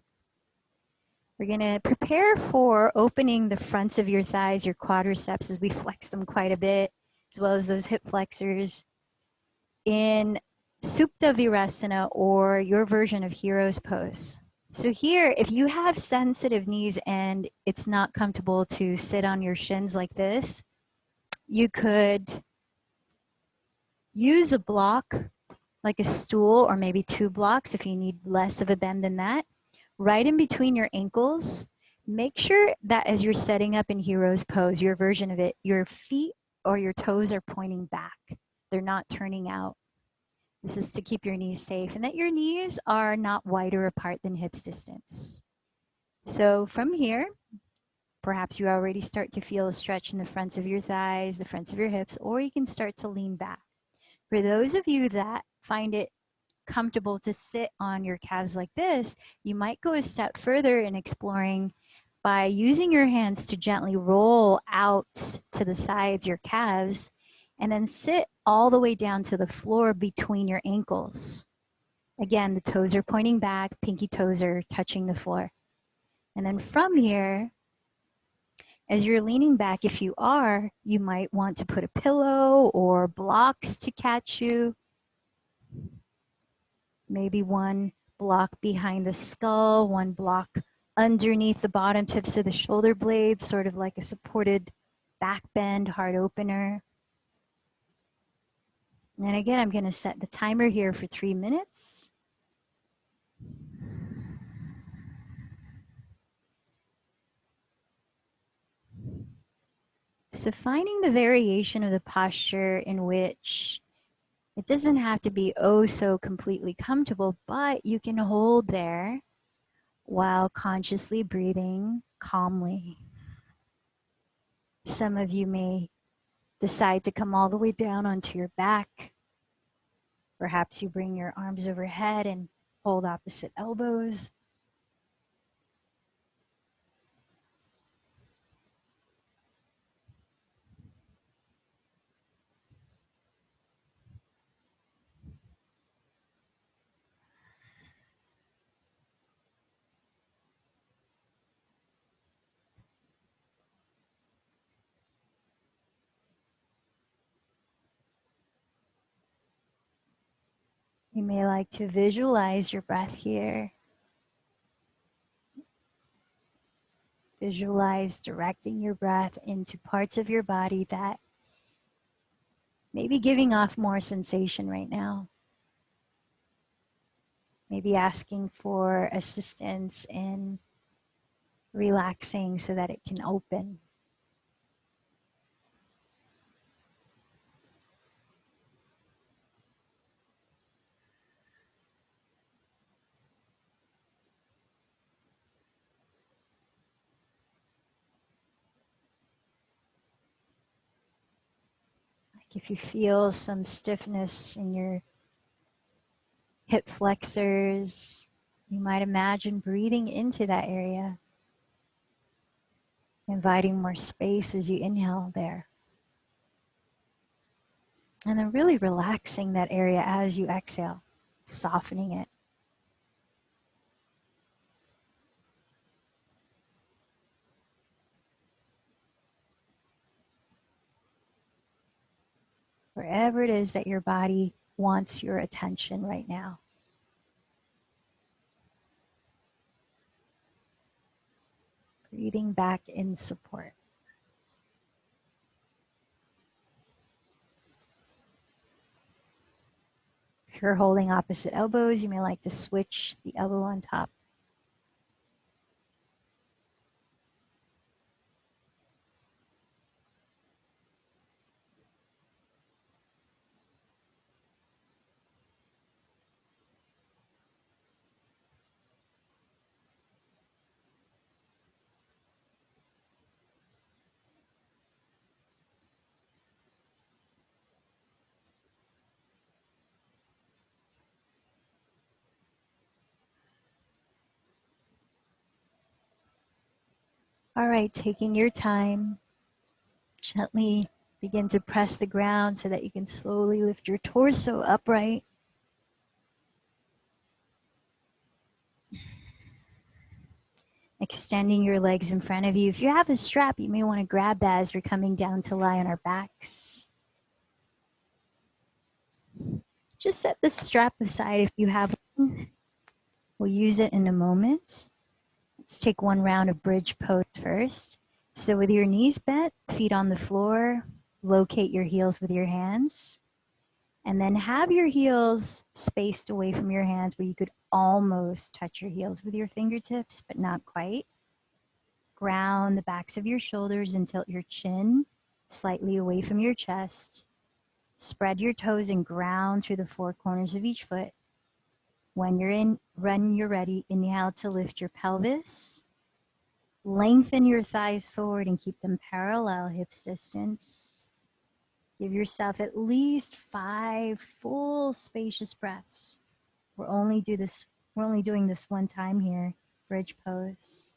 We're going to prepare for opening the fronts of your thighs, your quadriceps, as we flex them quite a bit, as well as those hip flexors, in Supta Virasana, or your version of Hero's Pose. So here, if you have sensitive knees and it's not comfortable to sit on your shins like this, you could use a block, like a stool, or maybe 2 blocks if you need less of a bend than that, right in between your ankles. Make sure that as you're setting up in Hero's Pose, your version of it, your feet or your toes are pointing back. They're not turning out. This is to keep your knees safe, and that your knees are not wider apart than hips distance. So from here, perhaps you already start to feel a stretch in the fronts of your thighs, the fronts of your hips, or you can start to lean back. For those of you that find it comfortable to sit on your calves like this, you might go a step further in exploring by using your hands to gently roll out to the sides, your calves, and then sit all the way down to the floor between your ankles. Again, the toes are pointing back, pinky toes are touching the floor. And then from here, as you're leaning back, if you are, you might want to put a pillow or blocks to catch you. Maybe one block behind the skull, one block underneath the bottom tips of the shoulder blades, sort of like a supported back bend, heart opener. And again, I'm going to set the timer here for 3 minutes. So finding the variation of the posture in which it doesn't have to be oh so completely comfortable, but you can hold there while consciously breathing calmly. Some of you may decide to come all the way down onto your back. Perhaps you bring your arms overhead and hold opposite elbows. You may like to visualize your breath here. Visualize directing your breath into parts of your body that may be giving off more sensation right now. Maybe asking for assistance in relaxing so that it can open. If you feel some stiffness in your hip flexors, you might imagine breathing into that area, inviting more space as you inhale there. And then really relaxing that area as you exhale, softening it. Wherever it is that your body wants your attention right now. Breathing back in support. If you're holding opposite elbows, you may like to switch the elbow on top. All right, taking your time, gently begin to press the ground so that you can slowly lift your torso upright. Extending your legs in front of you. If you have a strap, you may want to grab that as we're coming down to lie on our backs. Just set the strap aside if you have one. We'll use it in a moment. Let's take one round of bridge pose first. So with your knees bent, feet on the floor, locate your heels with your hands. And then have your heels spaced away from your hands where you could almost touch your heels with your fingertips, but not quite. Ground the backs of your shoulders and tilt your chin slightly away from your chest. Spread your toes and ground through the four corners of each foot. When you're ready, inhale to lift your pelvis. Lengthen your thighs forward and keep them parallel, hips distance. Give yourself at least 5 full spacious breaths. We're only doing this one time here, bridge pose.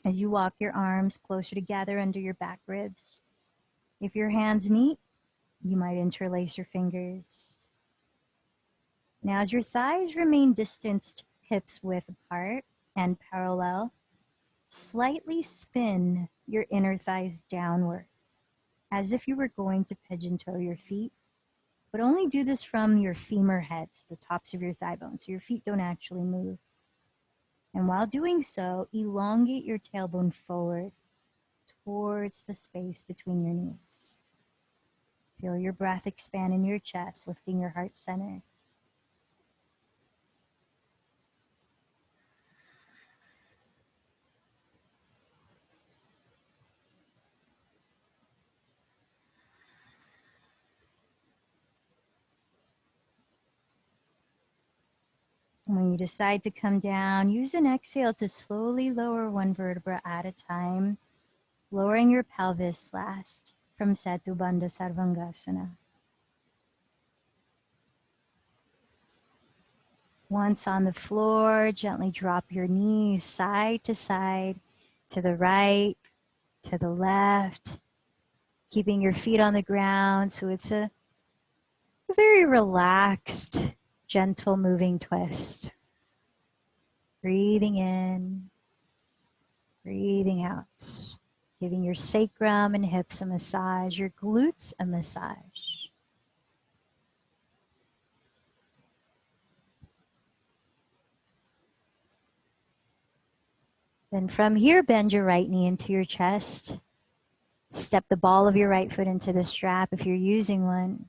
As you walk your arms closer together under your back ribs. If your hands meet, you might interlace your fingers. Now, as your thighs remain distanced hips width apart and parallel, slightly spin your inner thighs downward, as if you were going to pigeon toe your feet, but only do this from your femur heads, the tops of your thigh bones, so your feet don't actually move. And while doing so, elongate your tailbone forward towards the space between your knees. Feel your breath expand in your chest, lifting your heart center. When you decide to come down, use an exhale to slowly lower one vertebra at a time, lowering your pelvis last from Setu Bandha Sarvangasana. Once on the floor, gently drop your knees side to side, to the right, to the left, keeping your feet on the ground. So it's a very relaxed, gentle moving twist. Breathing in, breathing out. Giving your sacrum and hips a massage, your glutes a massage. Then from here, bend your right knee into your chest. Step the ball of your right foot into the strap if you're using one.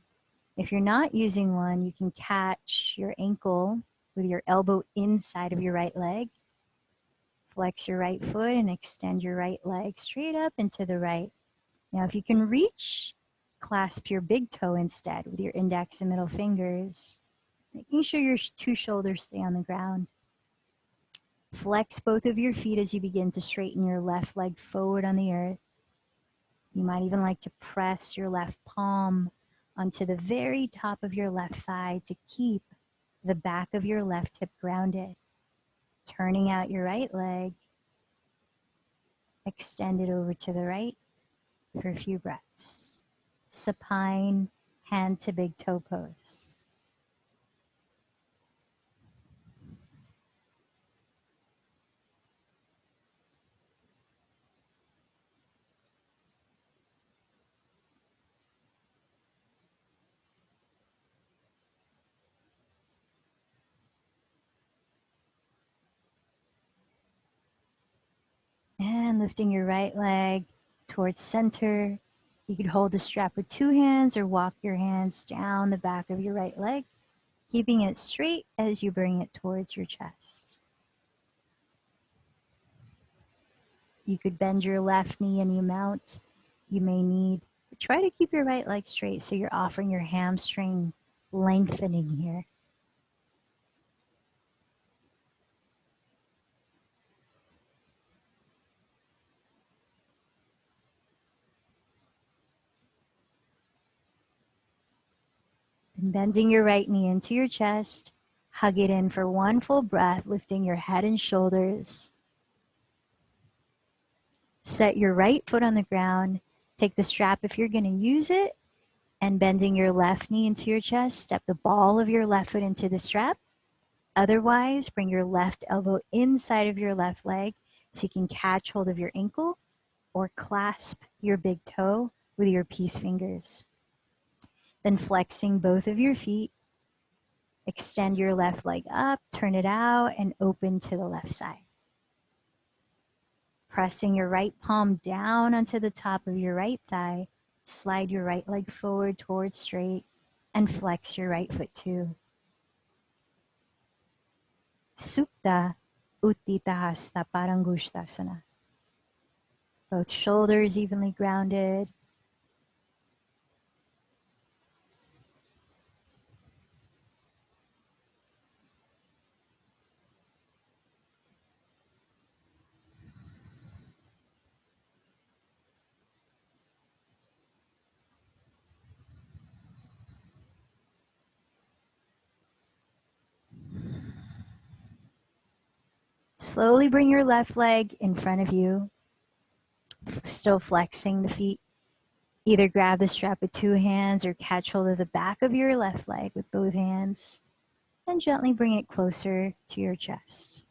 If you're not using one, you can catch your ankle with your elbow inside of your right leg. Flex your right foot and extend your right leg straight up and to the right. Now, if you can reach, clasp your big toe instead with your index and middle fingers, making sure your two shoulders stay on the ground. Flex both of your feet as you begin to straighten your left leg forward on the earth. You might even like to press your left palm onto the very top of your left thigh to keep the back of your left hip grounded. Turning out your right leg, extend it over to the right for a few breaths. Supine hand to big toe pose. And lifting your right leg towards center. You could hold the strap with two hands or walk your hands down the back of your right leg, keeping it straight as you bring it towards your chest. You could bend your left knee any amount you may need. But try to keep your right leg straight so you're offering your hamstring lengthening here. And bending your right knee into your chest, hug it in for one full breath, lifting your head and shoulders. Set your right foot on the ground. Take the strap if you're going to use it, and bending your left knee into your chest, step the ball of your left foot into the strap. Otherwise, bring your left elbow inside of your left leg so you can catch hold of your ankle or clasp your big toe with your peace fingers. Then flexing both of your feet, extend your left leg up, turn it out, and open to the left side. Pressing your right palm down onto the top of your right thigh, slide your right leg forward towards straight, and flex your right foot too. Supta Uttita Hasta Parangushtasana. Both shoulders evenly grounded. Slowly bring your left leg in front of you, still flexing the feet. Either grab the strap with two hands or catch hold of the back of your left leg with both hands and gently bring it closer to your chest.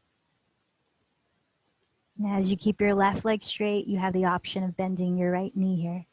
And as you keep your left leg straight, you have the option of bending your right knee here.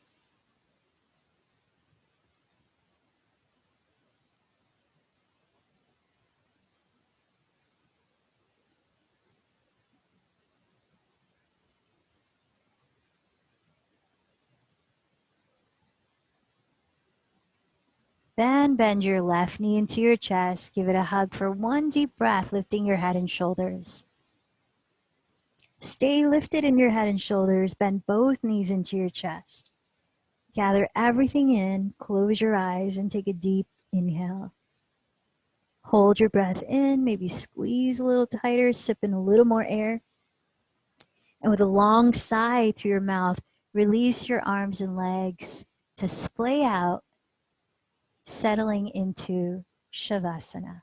Then bend your left knee into your chest. Give it a hug for one deep breath, lifting your head and shoulders. Stay lifted in your head and shoulders. Bend both knees into your chest. Gather everything in, close your eyes, and take a deep inhale. Hold your breath in, maybe squeeze a little tighter, sip in a little more air. And with a long sigh through your mouth, release your arms and legs to splay out, settling into Shavasana.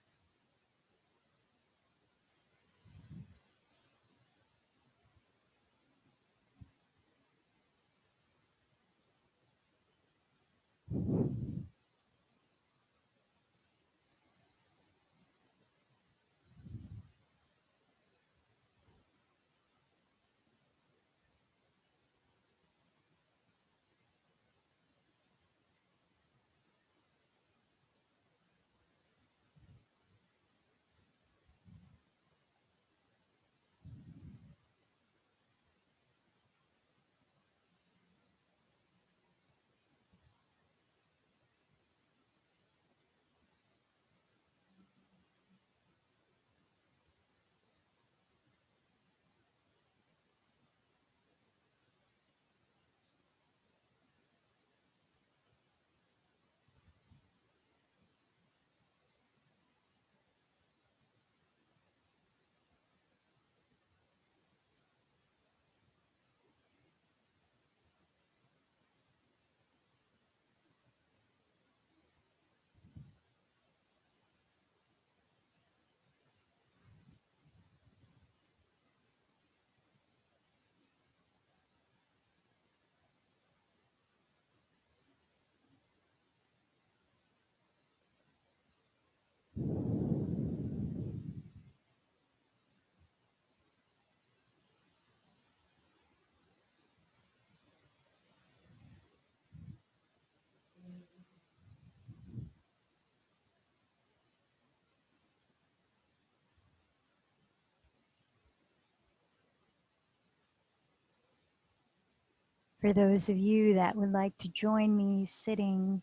For those of you that would like to join me sitting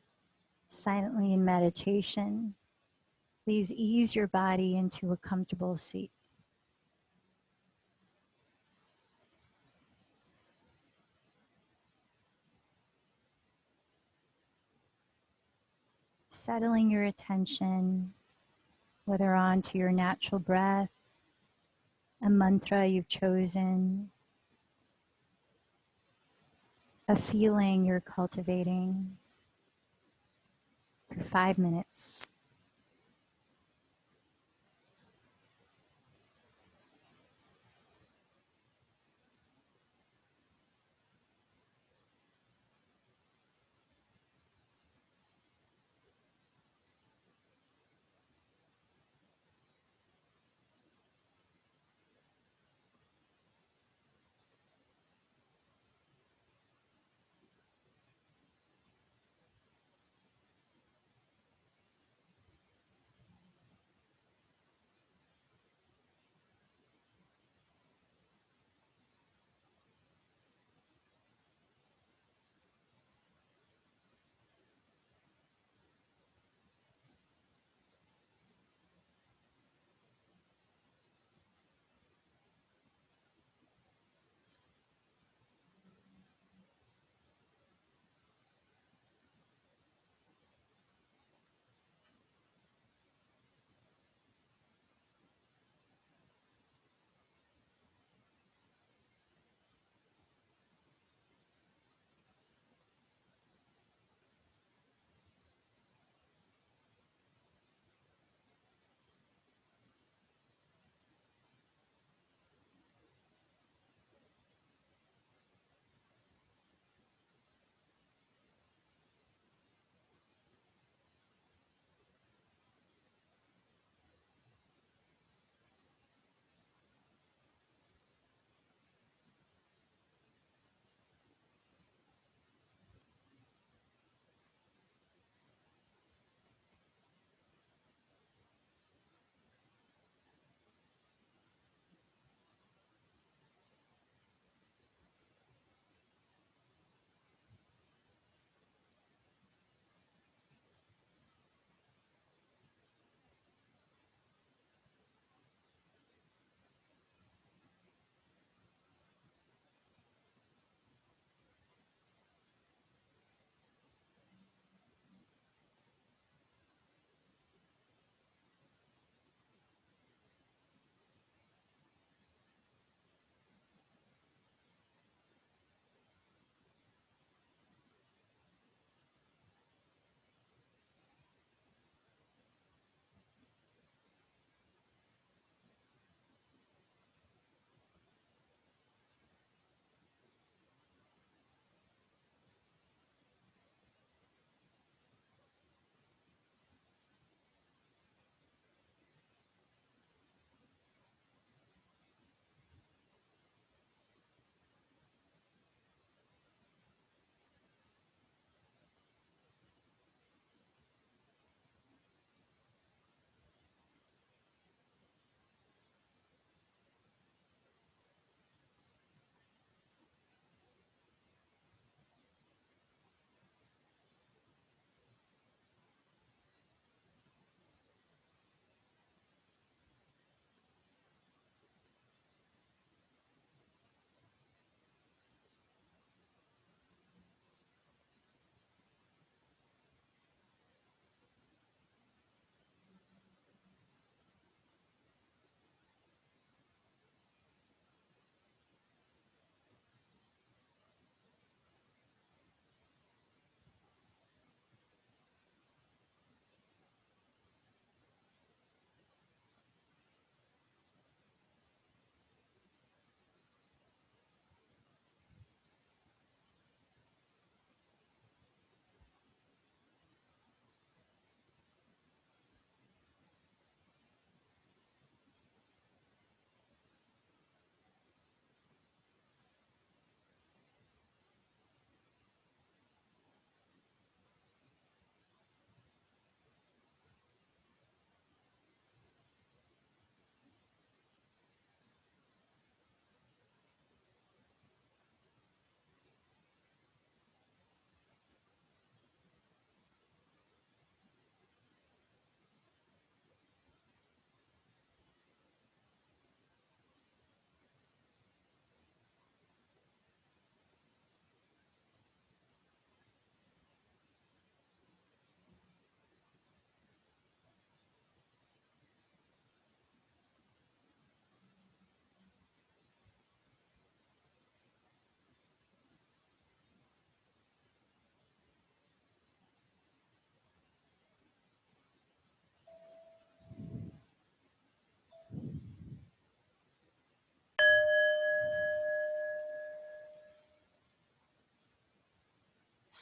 silently in meditation, please ease your body into a comfortable seat. Settling your attention, whether onto your natural breath, a mantra you've chosen, a feeling you're cultivating for 5 minutes.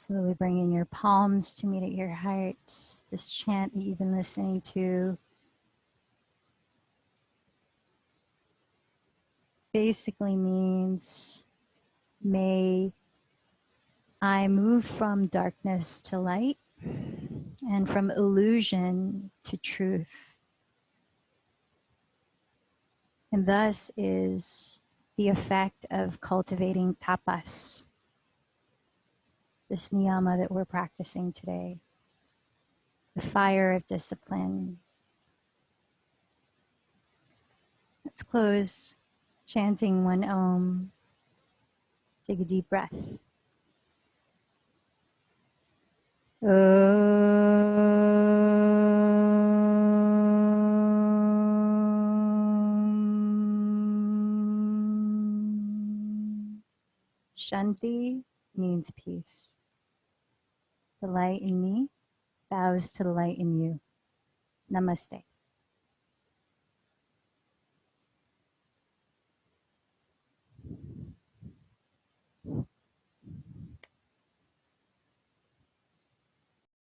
Slowly bringing your palms to meet at your heart. This chant that you've been listening to basically means, may I move from darkness to light and from illusion to truth. And thus is the effect of cultivating tapas, this niyama that we're practicing today, the fire of discipline. Let's close chanting one Om. Take a deep breath. Shanti means peace. The light in me bows to the light in you. Namaste.